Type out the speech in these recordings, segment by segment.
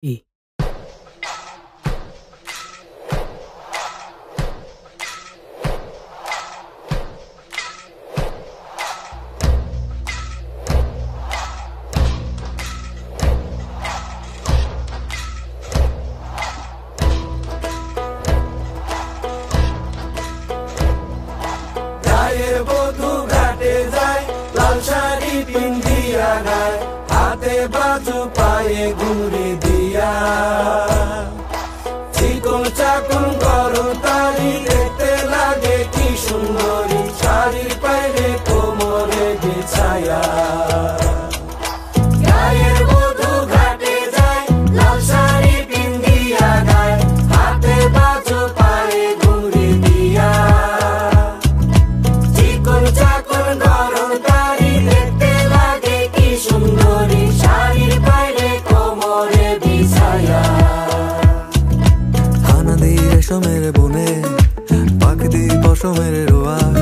E. हाथे बाजू पाए घुरी दिया चिकन चाकन गरम तारी देखते लागे की सुंदरी शाड़ी पहने कोमरे बिछाया गायेर बधू घाटे जाए लाल शाड़ी पिंदिया गाए हाथे बाजू पाए घुरी दिया चिकन चाकन गरम तारी देखते लागे की सुंदरी शाड़ी पहने कोमरे बिछाया मेरे बुने पाखি পশমের রোয়ায়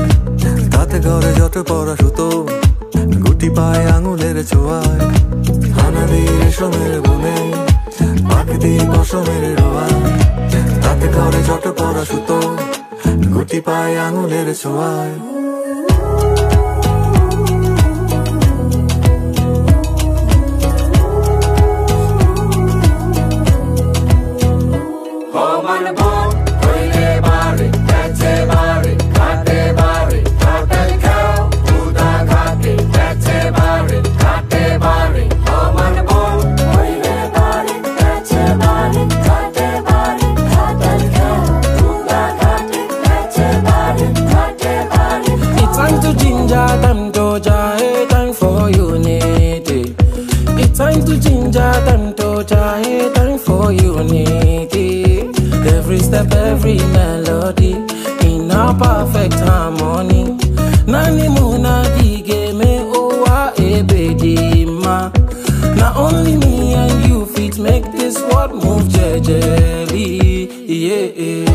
তাতে ঘরে যত পড়া সুতো গুটি পায় আঙুলের ছোঁয়ায় হানাদি রেশমের বুনে পাখি পশমের রোয়ায় তাতে ঘরে যত পড়া সুতো গুটি পায় আঙুলের ছোঁয়ায় Time to time for unity. It's time to ginger, time to time for unity. Every step, every melody in a perfect harmony. Nani muna dige me owa ebedi ma. Not only me and you fit make this world move jejely. Yeah.